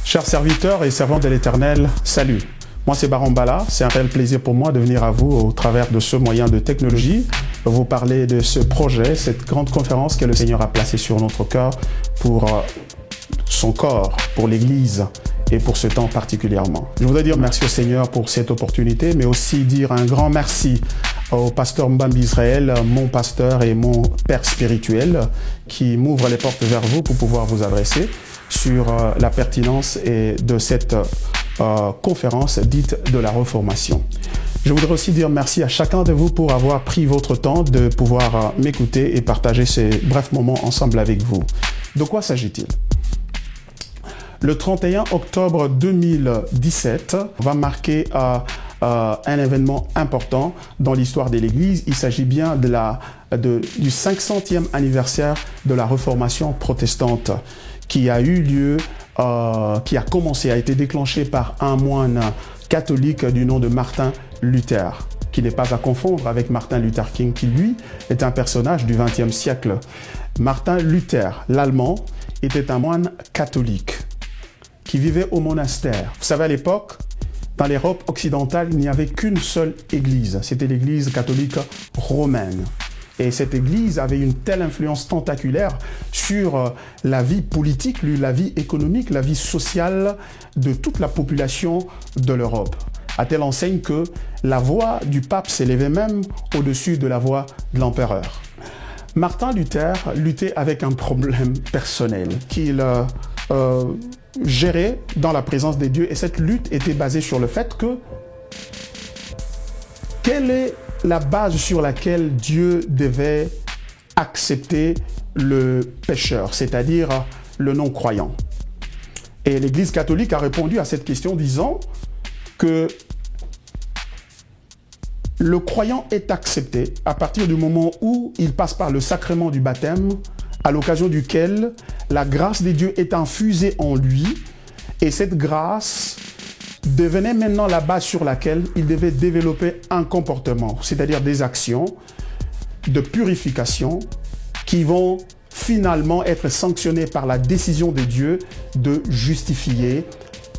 Chers serviteurs et servants de l'Éternel, salut. Moi, c'est Baron Bala. C'est un réel plaisir pour moi de venir à vous au travers de ce moyen de technologie, vous parler de ce projet, cette grande conférence que le Seigneur a placée sur notre cœur pour son corps, pour l'Église et pour ce temps particulièrement. Je voudrais dire merci au Seigneur pour cette opportunité, mais aussi dire un grand merci au pasteur Mbambi Israël, mon pasteur et mon père spirituel, qui m'ouvre les portes vers vous pour pouvoir vous adresser sur la pertinence de cette conférence dite de la Reformation. Je voudrais aussi dire merci à chacun de vous pour avoir pris votre temps de pouvoir m'écouter et partager ces brefs moments ensemble avec vous. De quoi s'agit-il? Le 31 octobre 2017 va marquer un événement important dans l'histoire de l'Église. Il s'agit bien du 500e anniversaire de la Réformation protestante qui a eu lieu, qui a commencé, a été déclenché par un moine catholique du nom de Martin Luther, qui n'est pas à confondre avec Martin Luther King, qui lui est un personnage du XXe siècle. Martin Luther, l'Allemand, était un moine catholique qui vivait au monastère. Vous savez, à l'époque, dans l'Europe occidentale, il n'y avait qu'une seule église. C'était l'église catholique romaine. Et cette église avait une telle influence tentaculaire sur la vie politique, la vie économique, la vie sociale de toute la population de l'Europe. À telle enseigne que la voix du pape s'élevait même au-dessus de la voix de l'empereur. Martin Luther luttait avec un problème personnel qu'il gérait dans la présence des dieux. Et cette lutte était basée sur le fait que quelle est la base sur laquelle Dieu devait accepter le pécheur, c'est-à-dire le non-croyant. Et l'Église catholique a répondu à cette question disant que le croyant est accepté à partir du moment où il passe par le sacrement du baptême, à l'occasion duquel la grâce des dieux est infusée en lui, et cette grâce devenait maintenant la base sur laquelle il devait développer un comportement, c'est-à-dire des actions de purification qui vont finalement être sanctionnées par la décision de Dieu de justifier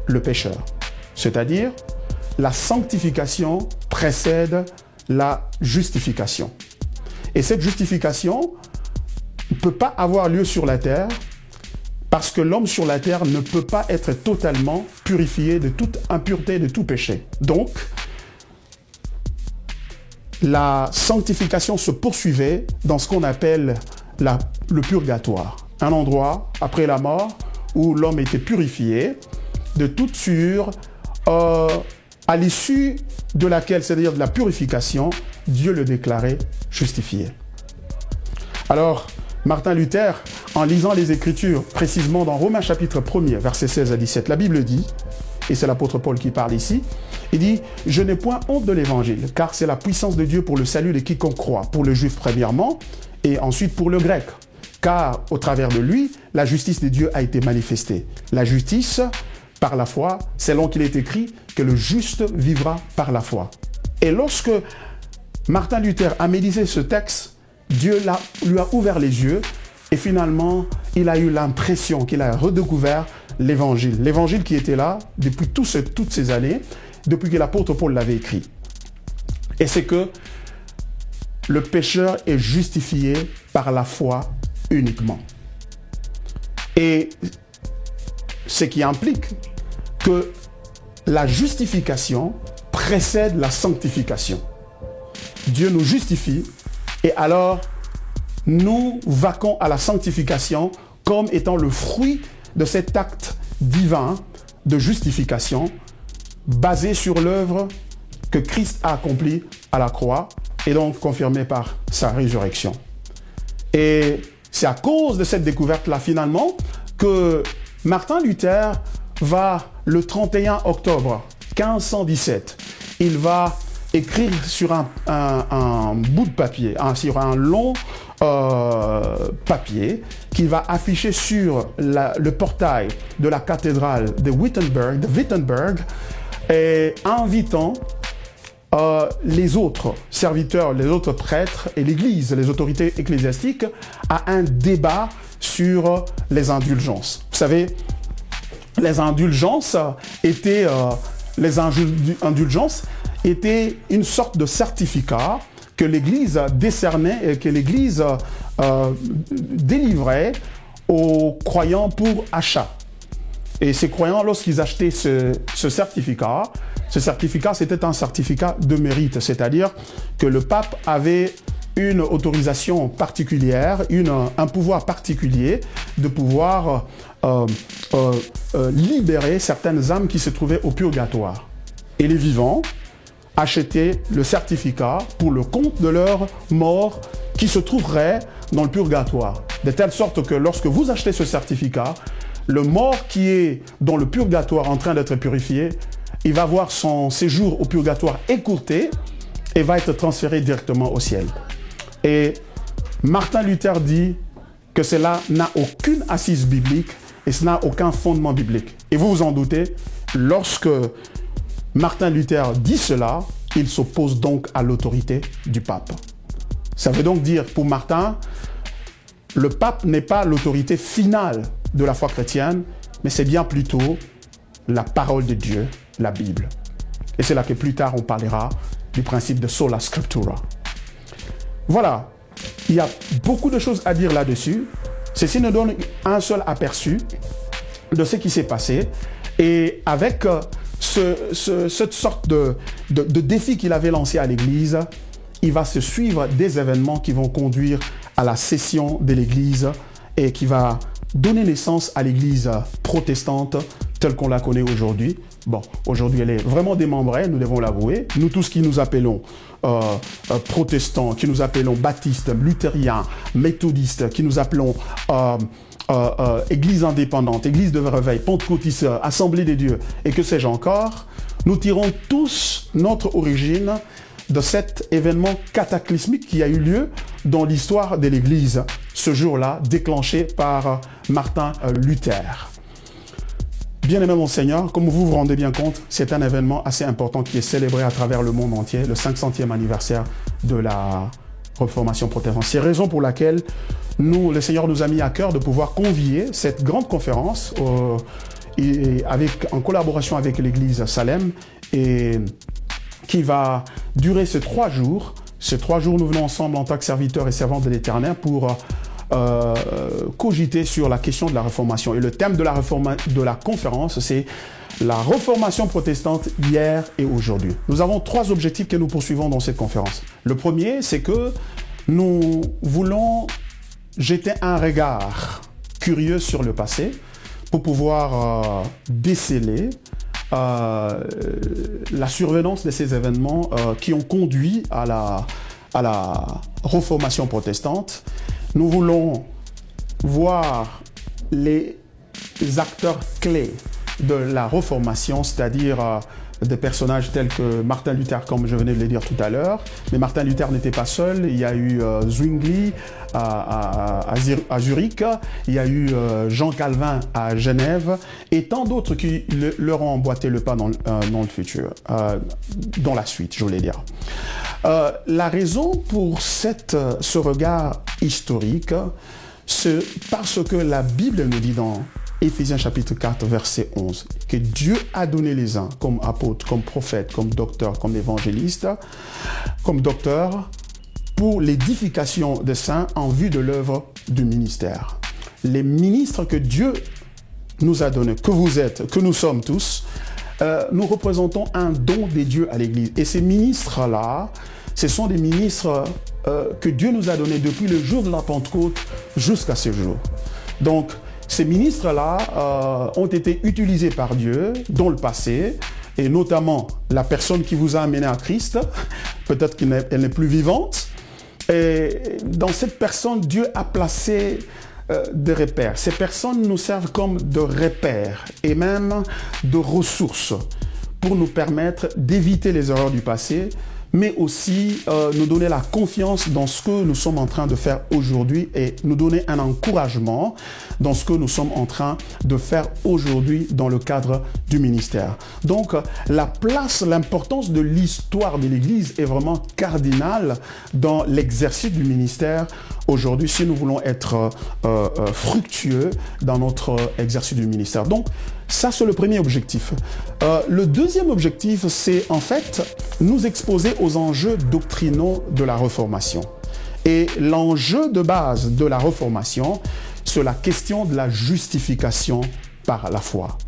le pécheur. C'est-à-dire, la sanctification précède la justification. Et cette justification ne peut pas avoir lieu sur la terre parce que l'homme sur la terre ne peut pas être totalement purifié de toute impureté, de tout péché. Donc, la sanctification se poursuivait dans ce qu'on appelle le purgatoire. Un endroit, après la mort, où l'homme était purifié de toute souillure, à l'issue de laquelle, c'est-à-dire de la purification, Dieu le déclarait justifié. Alors, Martin Luther, en lisant les Écritures, précisément dans Romains chapitre 1er, versets 16 à 17, la Bible dit, et c'est l'apôtre Paul qui parle ici, il dit « Je n'ai point honte de l'Évangile, car c'est la puissance de Dieu pour le salut de quiconque croit, pour le juif premièrement, et ensuite pour le grec. Car au travers de lui, la justice de Dieu a été manifestée. La justice, par la foi, selon qu'il est écrit que le juste vivra par la foi. » Et lorsque Martin Luther a médité ce texte, Dieu lui a ouvert les yeux et finalement, il a eu l'impression qu'il a redécouvert l'Évangile. L'Évangile qui était là depuis toutes ces années, depuis que l'apôtre Paul l'avait écrit. Et c'est que le pécheur est justifié par la foi uniquement. Et ce qui implique que la justification précède la sanctification. Dieu nous justifie et alors nous vaquons à la sanctification comme étant le fruit de cet acte divin de justification basé sur l'œuvre que Christ a accomplie à la croix et donc confirmée par sa résurrection. Et c'est à cause de cette découverte-là finalement que Martin Luther va, le 31 octobre 1517, il va écrire sur un bout de papier, sur un long papier qu'il va afficher sur le portail de la cathédrale de Wittenberg, et invitant les autres serviteurs, les autres prêtres et l'Église, les autorités ecclésiastiques à un débat sur les indulgences. Vous savez, les indulgences étaient, une sorte de certificat que l'Église décernait et que l'Église délivrait aux croyants pour achat. Et ces croyants, lorsqu'ils achetaient ce certificat, c'était un certificat de mérite, c'est-à-dire que le pape avait une autorisation particulière, un pouvoir particulier de pouvoir libérer certaines âmes qui se trouvaient au purgatoire. Et les vivants achetaient le certificat pour le compte de leurs morts qui se trouveraient dans le purgatoire. De telle sorte que lorsque vous achetez ce certificat, le mort qui est dans le purgatoire en train d'être purifié, il va voir son séjour au purgatoire écourté et va être transféré directement au ciel. Et Martin Luther dit que cela n'a aucune assise biblique et cela n'a aucun fondement biblique. Et vous vous en doutez, lorsque Martin Luther dit cela, il s'oppose donc à l'autorité du pape. Ça veut donc dire, pour Martin, le pape n'est pas l'autorité finale de la foi chrétienne, mais c'est bien plutôt la parole de Dieu, la Bible. Et c'est là que plus tard on parlera du principe de sola scriptura. Voilà, il y a beaucoup de choses à dire là-dessus. Ceci nous donne un seul aperçu de ce qui s'est passé. Et avec cette sorte de défi qu'il avait lancé à l'Église, il va se suivre des événements qui vont conduire à la scission de l'Église et qui va donner naissance à l'Église protestante telle qu'on la connaît aujourd'hui. Bon, aujourd'hui, elle est vraiment démembrée, nous devons l'avouer. Nous tous qui nous appelons protestants, qui nous appelons baptistes, luthériens, méthodistes, qui nous appelons Église indépendante, Église de réveil, pentecôtiste, Assemblée des dieux, et que sais-je encore, nous tirons tous notre origine de cet événement cataclysmique qui a eu lieu dans l'histoire de l'Église, ce jour-là, déclenché par Martin Luther. Bien-aimé mon Seigneur, comme vous vous rendez bien compte, c'est un événement assez important qui est célébré à travers le monde entier, le 500e anniversaire de la Réformation protestante. C'est la raison pour laquelle le Seigneur nous a mis à cœur de pouvoir convier cette grande conférence en collaboration avec l'Église Salem et qui va durer ces 3 jours. Ces 3 jours, nous venons ensemble en tant que serviteurs et servantes de l'Éternel pour cogiter sur la question de la réformation. Et le thème de la conférence, c'est la réformation protestante hier et aujourd'hui. Nous avons 3 objectifs que nous poursuivons dans cette conférence. Le premier, c'est que nous voulons jeter un regard curieux sur le passé pour pouvoir déceler la survenance de ces événements qui ont conduit à la réformation protestante. Nous voulons voir les acteurs clés de la réformation, c'est-à-dire des personnages tels que Martin Luther, comme je venais de le dire tout à l'heure. Mais Martin Luther n'était pas seul. Il y a eu Zwingli à Zurich, il y a eu Jean Calvin à Genève et tant d'autres qui leur ont emboîté le pas dans le futur, dans la suite, je voulais dire. La raison pour ce regard historique, c'est parce que la Bible nous dit dans Éphésiens chapitre 4, verset 11, que Dieu a donné les uns comme apôtres, comme prophètes, comme docteurs, comme évangélistes, comme docteurs, pour l'édification des saints en vue de l'œuvre du ministère. Les ministres que Dieu nous a donnés, que vous êtes, que nous sommes tous, nous représentons un don des dieux à l'Église. Et ces ministres-là, ce sont des ministres que Dieu nous a donnés depuis le jour de la Pentecôte jusqu'à ce jour. Donc, ces ministres-là ont été utilisés par Dieu dans le passé, et notamment la personne qui vous a amené à Christ, peut-être qu'elle n'est plus vivante, et dans cette personne, Dieu a placé des repères. Ces personnes nous servent comme de repères et même de ressources pour nous permettre d'éviter les erreurs du passé, mais aussi nous donner la confiance dans ce que nous sommes en train de faire aujourd'hui et nous donner un encouragement dans ce que nous sommes en train de faire aujourd'hui dans le cadre du ministère. Donc, la place, l'importance de l'histoire de l'Église est vraiment cardinale dans l'exercice du ministère aujourd'hui si nous voulons être fructueux dans notre exercice du ministère. Donc, ça, c'est le premier objectif. Le deuxième objectif, c'est en fait nous exposer aux enjeux doctrinaux de la Réformation. Et l'enjeu de base de la Réformation, c'est la question de la justification par la foi.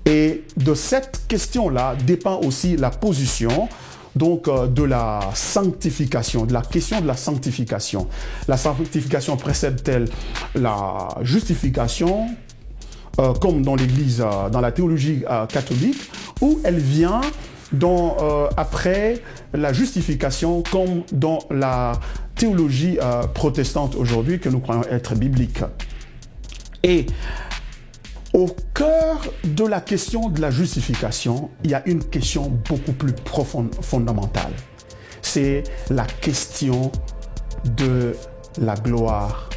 Et de cette question-là dépend aussi la position donc de la sanctification, de la question de la sanctification. La sanctification précède-t-elle la justification comme dans l'Église, dans la théologie catholique, ou elle vient après la justification comme dans la théologie protestante aujourd'hui que nous croyons être biblique. Et au cœur de la question de la justification, il y a une question beaucoup plus profonde, fondamentale. C'est la question de la gloire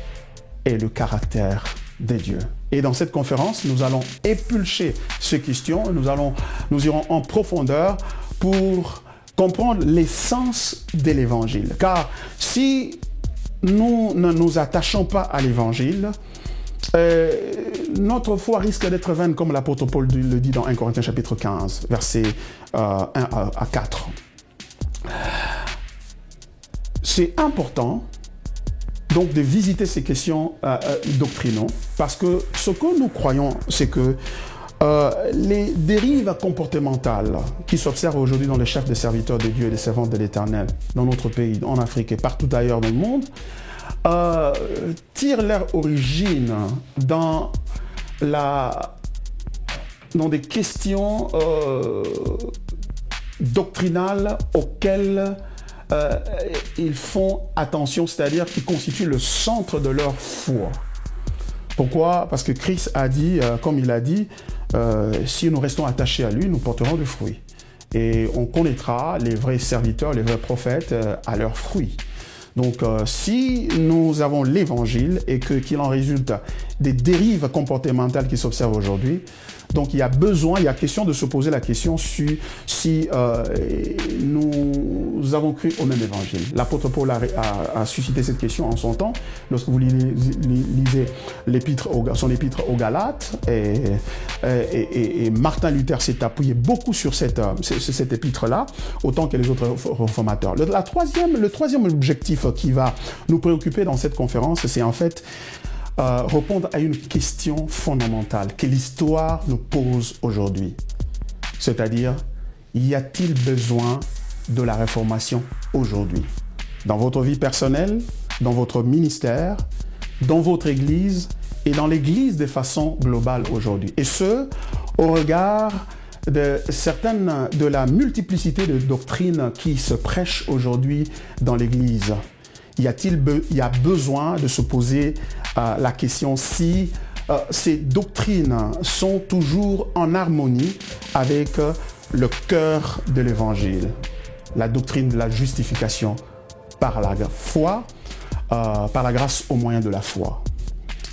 et le caractère de Dieu. Et dans cette conférence, nous allons épulcher ces questions, nous irons en profondeur pour comprendre l'essence de l'Évangile. Car si nous ne nous attachons pas à l'Évangile, notre foi risque d'être vaine, comme l'apôtre Paul le dit dans 1 Corinthiens chapitre 15, versets 1 à 4. C'est important donc de visiter ces questions doctrinaux, parce que ce que nous croyons, c'est que les dérives comportementales qui s'observent aujourd'hui dans les chefs des serviteurs de Dieu et des servantes de l'Éternel, dans notre pays, en Afrique et partout ailleurs dans le monde, tirent leur origine dans des questions doctrinales auxquelles ils font attention, c'est-à-dire qu'ils constituent le centre de leur foi. Pourquoi? Parce que Christ a dit, comme il a dit, si nous restons attachés à lui, nous porterons du fruit. Et on connaîtra les vrais serviteurs, les vrais prophètes à leurs fruits. Donc, si nous avons l'Évangile et qu'il en résulte des dérives comportementales qui s'observent aujourd'hui, donc il y a question de se poser la question si nous avons cru au même Évangile. L'apôtre Paul a suscité cette question en son temps, lorsque vous lisez son épître aux Galates, et Martin Luther s'est appuyé beaucoup sur cette épître-là, autant que les autres réformateurs. Le troisième objectif qui va nous préoccuper dans cette conférence, c'est en fait répondre à une question fondamentale que l'histoire nous pose aujourd'hui. C'est-à-dire, y a-t-il besoin de la réformation aujourd'hui? Dans votre vie personnelle, dans votre ministère, dans votre Église et dans l'Église de façon globale aujourd'hui. Et ce, au regard de la multiplicité de doctrines qui se prêchent aujourd'hui dans l'Église. Il y a besoin de se poser la question si ces doctrines sont toujours en harmonie avec le cœur de l'Évangile, la doctrine de la justification par la foi, par la grâce au moyen de la foi.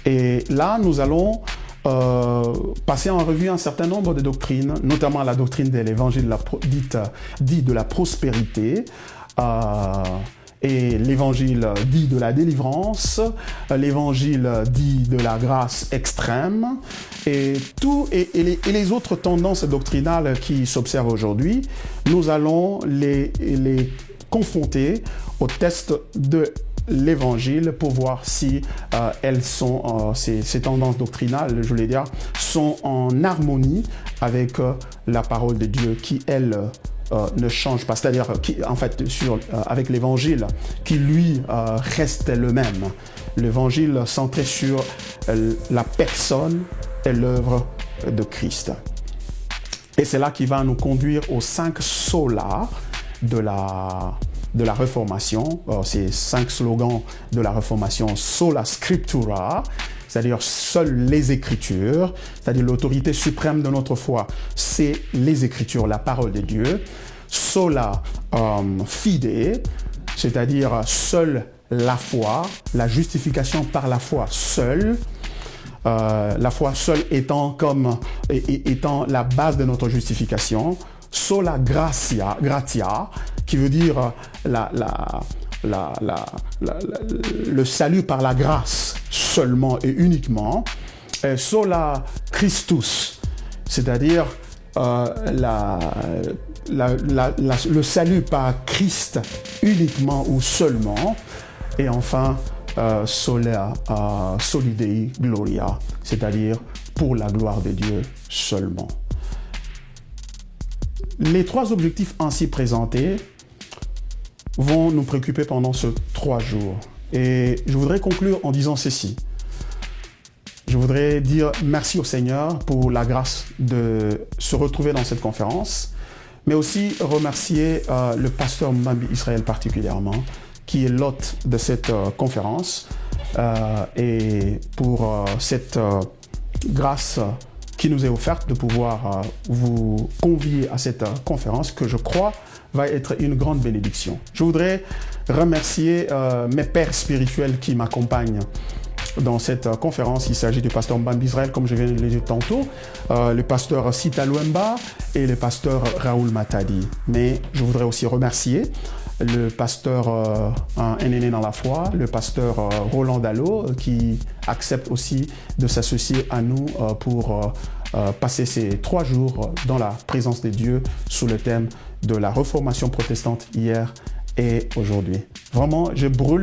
Et là, nous allons passer en revue un certain nombre de doctrines, notamment la doctrine de l'Évangile dit de la prospérité, et l'évangile dit de la délivrance, l'évangile dit de la grâce extrême, et les autres tendances doctrinales qui s'observent aujourd'hui, nous allons les confronter au test de l'évangile pour voir si ces tendances doctrinales, je voulais dire, sont en harmonie avec la parole de Dieu qui, elle, ne change pas, c'est-à-dire avec l'évangile qui lui reste le même, l'évangile centré sur la personne et l'œuvre de Christ. Et c'est là qui va nous conduire aux 5 solas de la Réformation, ces 5 slogans de la Réformation: sola scriptura, c'est-à-dire seules les Écritures, c'est-à-dire l'autorité suprême de notre foi, c'est les Écritures, la parole de Dieu. sola fide, c'est-à-dire seule la foi, la justification par la foi seule. La foi seule étant la base de notre justification. Sola gratia, qui veut dire le salut par la grâce seulement et uniquement. Et sola Christus, c'est-à-dire le salut par Christ uniquement ou seulement. Et enfin, sola soli Dei gloria, c'est-à-dire pour la gloire de Dieu seulement. Les 3 objectifs ainsi présentés vont nous préoccuper pendant ces 3 jours. Et je voudrais conclure en disant ceci. Je voudrais dire merci au Seigneur pour la grâce de se retrouver dans cette conférence, mais aussi remercier le pasteur Mbambi Israël particulièrement, qui est l'hôte de cette conférence, et pour cette grâce qui nous est offerte de pouvoir vous convier à cette conférence que je crois va être une grande bénédiction. Je voudrais remercier mes pères spirituels qui m'accompagnent dans cette conférence. Il s'agit du pasteur Mbambi Israël, comme je viens de le dire tantôt, le pasteur Sita Luemba et le pasteur Raoul Matadi. Mais je voudrais aussi remercier le pasteur Néné dans la foi, le pasteur Roland Dallot, qui accepte aussi de s'associer à nous pour passer ces 3 jours dans la présence de Dieu sous le thème de la réformation protestante hier et aujourd'hui. Vraiment, je brûle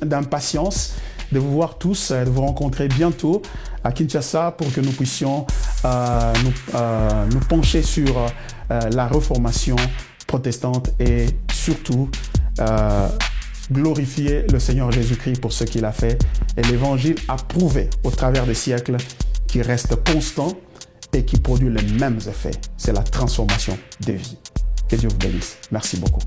d'impatience de vous voir tous, de vous rencontrer bientôt à Kinshasa pour que nous puissions nous pencher sur la réformation protestante et surtout glorifier le Seigneur Jésus-Christ pour ce qu'il a fait et l'évangile a prouvé au travers des siècles qui reste constant et qui produit les mêmes effets. C'est la transformation des vies. Que Dieu vous bénisse. Merci beaucoup.